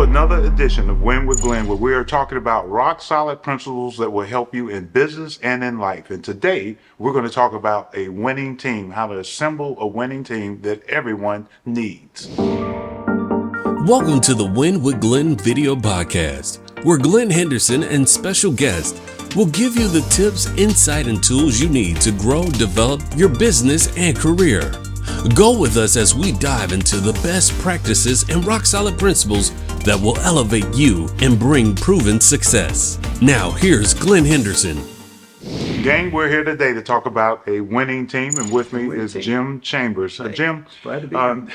another edition of Win with Glenn, where we are talking about rock solid principles that will help you in business and in life. And today we're going to talk about a winning team, how to assemble a winning team that everyone needs. Welcome to the Win with Glenn video podcast, where Glenn Henderson and special guests will give you the tips, insight, and tools you need to grow, develop your business and career. Go with us as we dive into the best practices and rock-solid principles that will elevate you and bring proven success. Now, here's Glenn Henderson. Gang, we're here today to talk about a winning team, and with me is Jim Chambers. Jim, glad to be here.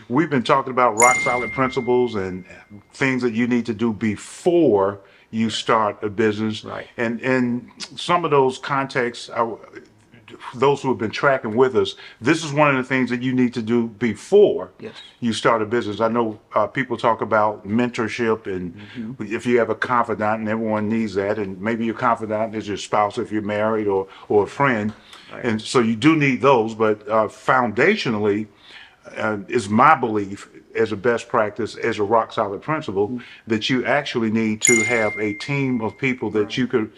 We've been talking about rock-solid principles and things that you need to do before you start a business. Right. And in some of those contexts, those who have been tracking with us, this is one of the things that you need to do before you start a business. I know people talk about mentorship, and if you have a confidant, and everyone needs that, and maybe your confidant is your spouse if you're married, or a friend. Right. And so you do need those, but foundationally, is my belief as a best practice, as a rock solid principle, that you actually need to have a team of people that you could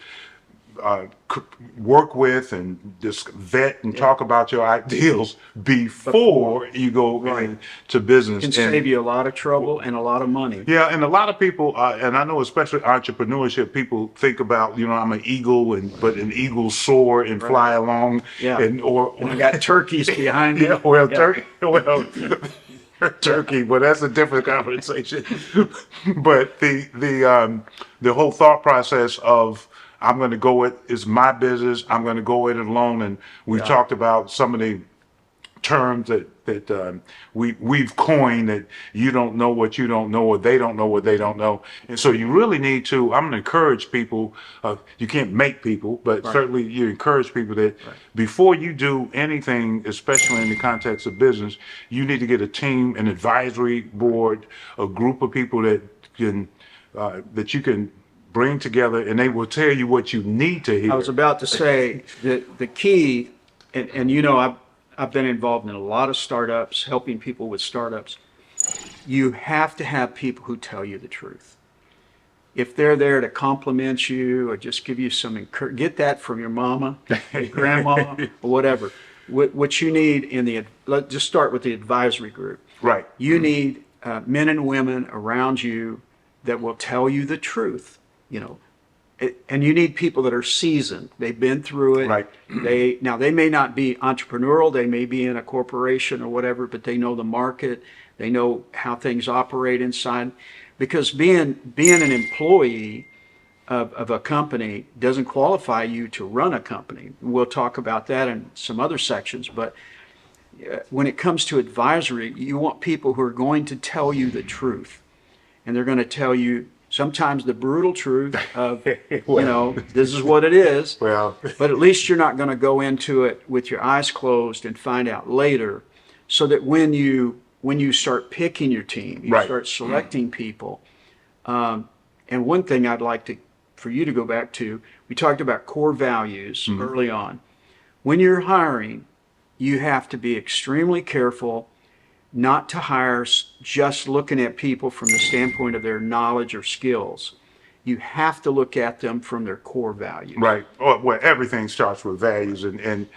work with and just vet and talk about your ideals before you go into business. It can save you a lot of trouble and a lot of money. Yeah, and a lot of people, and I know especially entrepreneurship, people think about, I'm an eagle, but an eagle soar and fly along. Yeah. And I got turkeys behind me. Turkey, but that's a different conversation. But the whole thought process of, I'm going to go it's my business, I'm going to go it alone, and we've talked about some of the terms that we've coined, that you don't know what you don't know, or they don't know what they don't know. And so you really need to, I'm going to encourage people, you can't make people, but certainly you encourage people that before you do anything, especially in the context of business, you need to get a team, an advisory board, a group of people that you can bring together, and they will tell you what you need to hear. I was about to say that the key, and I've been involved in a lot of startups, helping people with startups. You have to have people who tell you the truth. If they're there to compliment you or just give you some encouragement, get that from your mama, your grandma, or whatever. What you need let's just start with the advisory group. Right. You need men and women around you that will tell you the truth. And you need people that are seasoned. They've been through it. Right. They may not be entrepreneurial. They may be in a corporation or whatever, but they know the market. They know how things operate inside. Because being an employee of a company doesn't qualify you to run a company. We'll talk about that in some other sections. But when it comes to advisory, you want people who are going to tell you the truth. And they're going to tell you sometimes the brutal truth of, this is what it is. Well, but at least you're not going to go into it with your eyes closed and find out later, so that when you start picking your team, you start selecting people. And one thing I'd like for you to go back to, we talked about core values early on. When you're hiring, you have to be extremely careful not to hire just looking at people from the standpoint of their knowledge or skills. You have to look at them from their core values. Right. Well, everything starts with values, and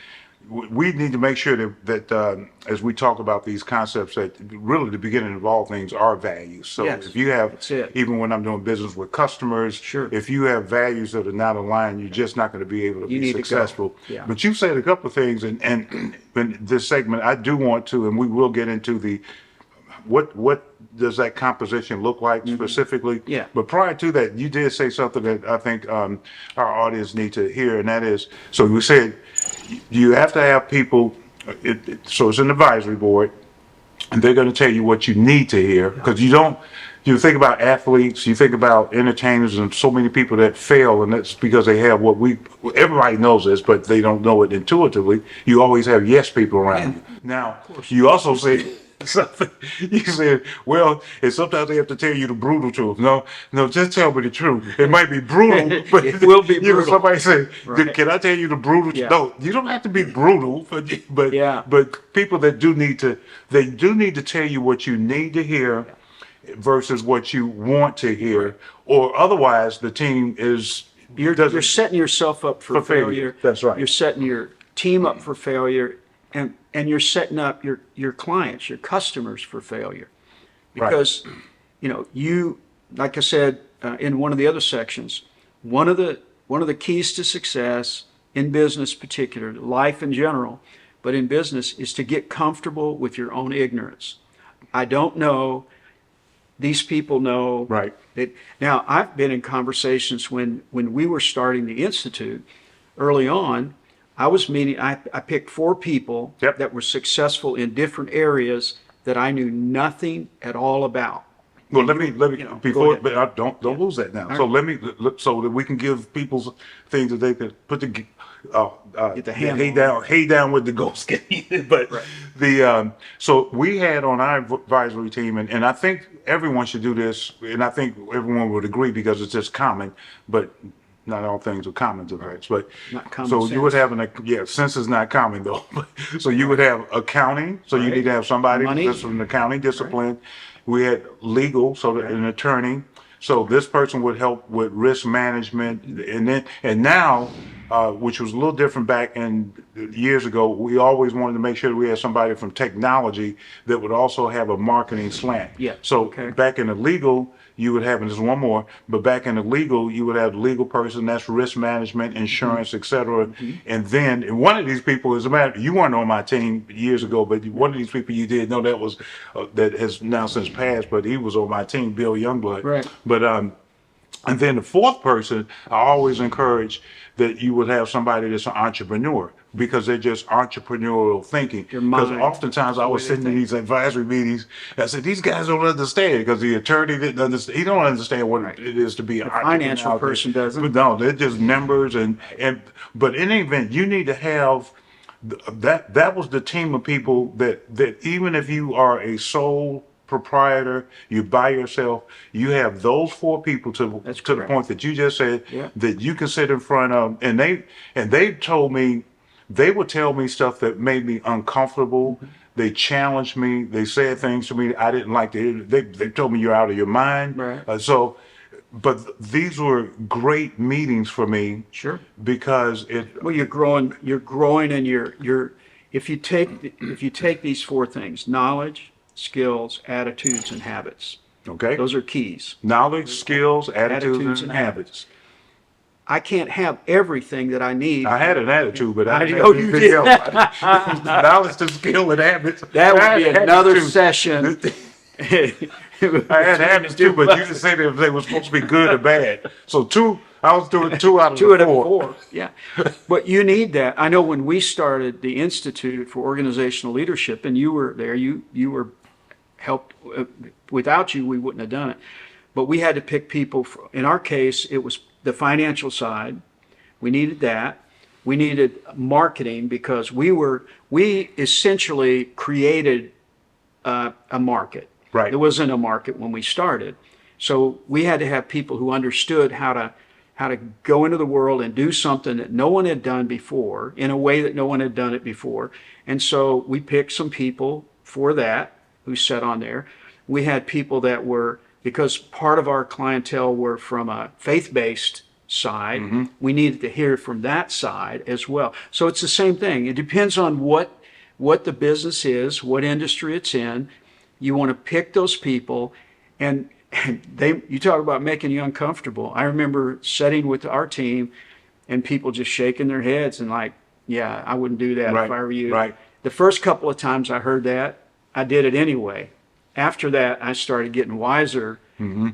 we need to make sure that as we talk about these concepts, that really the beginning of all things are values. So if you have, even when I'm doing business with customers, if you have values that are not aligned, you're just not going to be able to be successful. But you said a couple of things, and in this segment, I do want to, and we will get into what does that composition look like specifically. But prior to that, you did say something that I think our audience needs to hear, and that is, so we said you have to have people, so it's an advisory board, and they're going to tell you what you need to hear, because you think about athletes, you think about entertainers, and so many people that fail, and that's because they have everybody knows this, but they don't know it intuitively. You always have yes people around you. Now, you also say something, you said, and sometimes they have to tell you the brutal truth. No, just tell me the truth. It might be brutal, but it will be brutal. Somebody say, can I tell you the brutal truth? No, you don't have to be brutal, but people that do need to tell you what you need to hear. versus what you want to hear, or otherwise the team is you're setting yourself up for failure. That's right. You're setting your team up for failure, and you're setting up your clients, your customers for failure, because you like I said in one of the other sections, one of the keys to success in business, particular life in general, but in business, is to get comfortable with your own ignorance. I don't know. These people know. Right. Now, I've been in conversations when we were starting the Institute early on. I picked 4 people that were successful in different areas that I knew nothing at all about. Well, let me but I don't lose that now. So right. let me so that we can give people things that they could put the Get the handle hay down with the ghost game. But so we had on our advisory team, and I think everyone should do this, and I think everyone would agree because it's just common, but not all things are common to us. But Not common so sense. you would have sense is not common though. So you would have accounting. So you need to have somebody that's from the accounting discipline. Right. We had legal, so an attorney. So this person would help with risk management, and now, which was a little different back in years ago, we always wanted to make sure that we had somebody from technology that would also have a marketing slant. Yeah. So back in the legal, you would have, and there's one more, but back in the legal, you would have the legal person, that's risk management, insurance, et cetera. And then one of these people, as a matter, you weren't on my team years ago, but one of these people you did know that was, that has now since passed, but he was on my team, Bill Youngblood. Right. But, and then the 4th person, I always encourage that you would have somebody that's an entrepreneur, because they're just entrepreneurial thinking. Because oftentimes I was sitting in these advisory meetings, and I said, these guys don't understand, because the attorney didn't understand. He don't understand what it is to be an financial person doesn't. But no, they're just members, but in any event, you need to have that was the team of people that even if you are a sole proprietor, you by yourself, you have those 4 people to the point that you just said that you can sit in front of, and they told me, they would tell me stuff that made me uncomfortable. They challenged me. They said things to me I didn't like to hear. They told me you're out of your mind. Right. But these were great meetings for me. Sure. Because you're growing, and you're if you take these 4 things: knowledge, skills, attitudes, and habits. Okay. Those are keys. Knowledge, skills, attitudes, and habits. I can't have everything that I need. I had an attitude, but I know you did. Knowledge, to skill, and habits. That would be another session. I had habits too, but you didn't say that they were supposed to be good or bad. So I was doing 2 out of 4. Yeah. But you need that. I know when we started the Institute for Organizational Leadership, and you were there, you were helped. Without you, we wouldn't have done it. But we had to pick people. In our case, it was the financial side. We needed that. We needed marketing, because we essentially created a market. Right. There wasn't a market when we started. So we had to have people who understood how to go into the world and do something that no one had done before, in a way that no one had done it before. And so we picked some people for that who sat on there. We had people that were, because part of our clientele were from a faith-based side, we needed to hear from that side as well. So it's the same thing. It depends on what the business is, what industry it's in. You want to pick those people, and you talk about making you uncomfortable. I remember sitting with our team and people just shaking their heads and like, yeah, I wouldn't do that if I were you. Right. The first couple of times I heard that, I did it anyway. After that, I started getting wiser.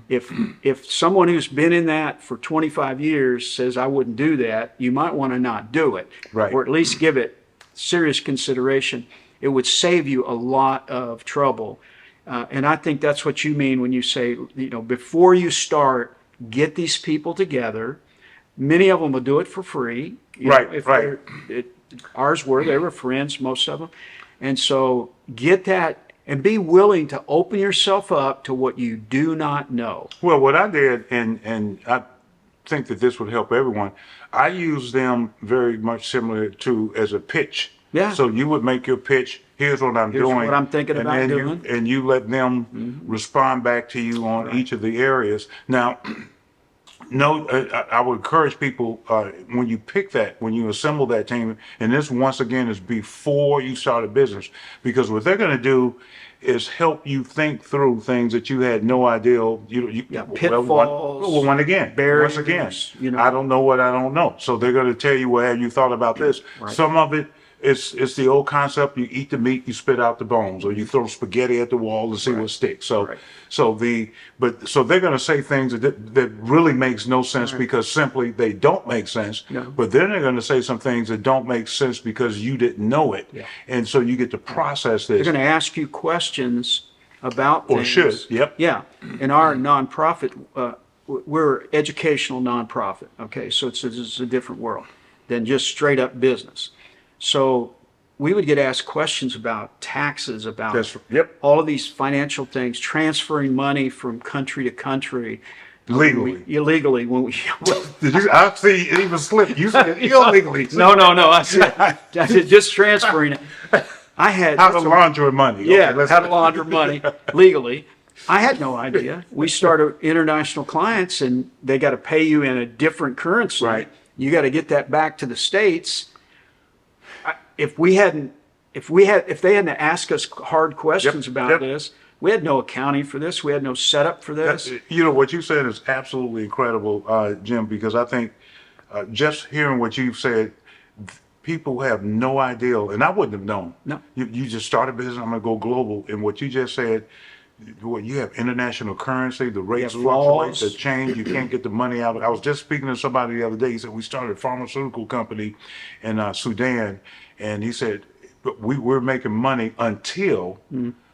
If someone who's been in that for 25 years says I wouldn't do that, you might want to not do it, or at least give it serious consideration. It would save you a lot of trouble. And I think that's what you mean when you say, before you start, get these people together. Many of them will do it for free. Ours were, they were friends, most of them. And so get that and be willing to open yourself up to what you do not know. Well, what I did, and I think that this would help everyone, I use them very much similar to as a pitch. Yeah. So you would make your pitch Here's what I'm Here's doing. what I'm thinking and about then doing. And you let them respond back to you on each of the areas. Now, no, I would encourage people when you pick that, when you assemble that team, and this once again is before you start a business, because what they're going to do is help you think through things that you had no idea. Pitfalls, once again, barriers, I don't know what I don't know. So they're going to tell you, well, have you thought about this? Right. Some of it. It's the old concept: you eat the meat, you spit out the bones, or you throw spaghetti at the wall and see what sticks. So, Right. so they're going to say things that really makes no sense because simply they don't make sense. No. But then they're going to say some things that don't make sense because you didn't know it, Yeah. and so you get to process this. They're going to ask you questions about Or things. should, yep. Yeah. In our nonprofit, we're educational nonprofit. Okay, so it's a different world than just straight up business. So we would get asked questions about taxes, about Yep. all of these financial things, transferring money from country to country. Legally. Illegally. When we, Did you? I see it even slip. You said illegally. no. I said I did just transferring it. I had How to launder money. Yeah, Okay, how to launder money legally. I had no idea. We started international clients, and they got to pay you in a different currency. Right. You got to get that back to the States. If they hadn't asked us hard questions about this, we had no accounting for this. We had no setup for this. What you said is absolutely incredible, Jim, because I think just hearing what you've said, people have no idea, and I wouldn't have known. No. You just started business, I'm going to go global. And what you just said, you have international currency, the rates fluctuate, the change, you can't get the money out. I was just speaking to somebody the other day. He said, we started a pharmaceutical company in Sudan, and he said, but we were making money until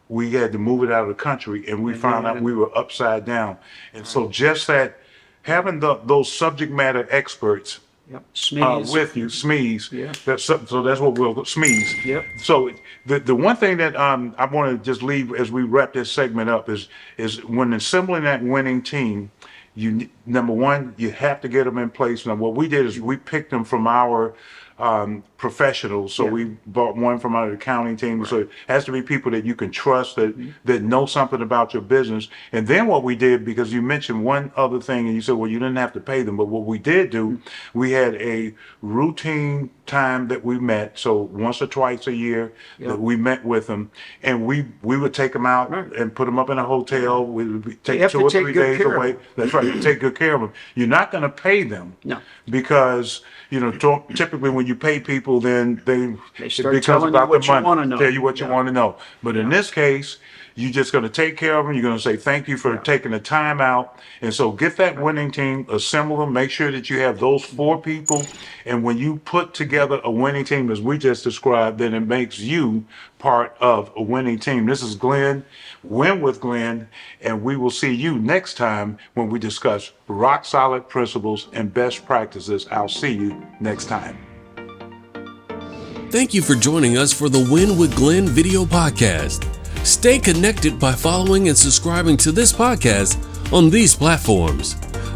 we had to move it out of the country, and we found out we were upside down. And so just that, having those subject matter experts SMEs. with you, SMEs. Yeah. So that's what we'll SMEs. Yep. So the one thing that I want to just leave as we wrap this segment up is when assembling that winning team, number one, you have to get them in place. Now what we did is we picked them from our professionals. So we bought one from our accounting team. So it has to be people that you can trust, that know something about your business. And then what we did, because you mentioned one other thing and you said, well, you didn't have to pay them. But what we did do, we had a routine time that we met. So once or twice a year that we met with them, and we would take them out and put them up in a hotel. We would take 2 or 3 days away. That's right. Take good care of them. You're not going to pay them. No. Because, typically when you pay people, then They start it becomes telling you about what the you money. wanna know. Tell you what you want to know. But in this case, you're just going to take care of them. You're going to say thank you for taking the time out. And so get that winning team, assemble them, make sure that you have those 4 people. And when you put together a winning team, as we just described, then it makes you part of a winning team. This is Glenn, Win with Glenn, and we will see you next time when we discuss rock solid principles and best practices. I'll see you next time. Thank you for joining us for the Win with Glenn video podcast. Stay connected by following and subscribing to this podcast on these platforms.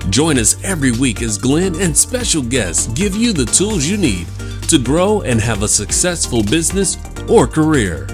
Join us every week as Glenn and special guests give you the tools you need to grow and have a successful business or career.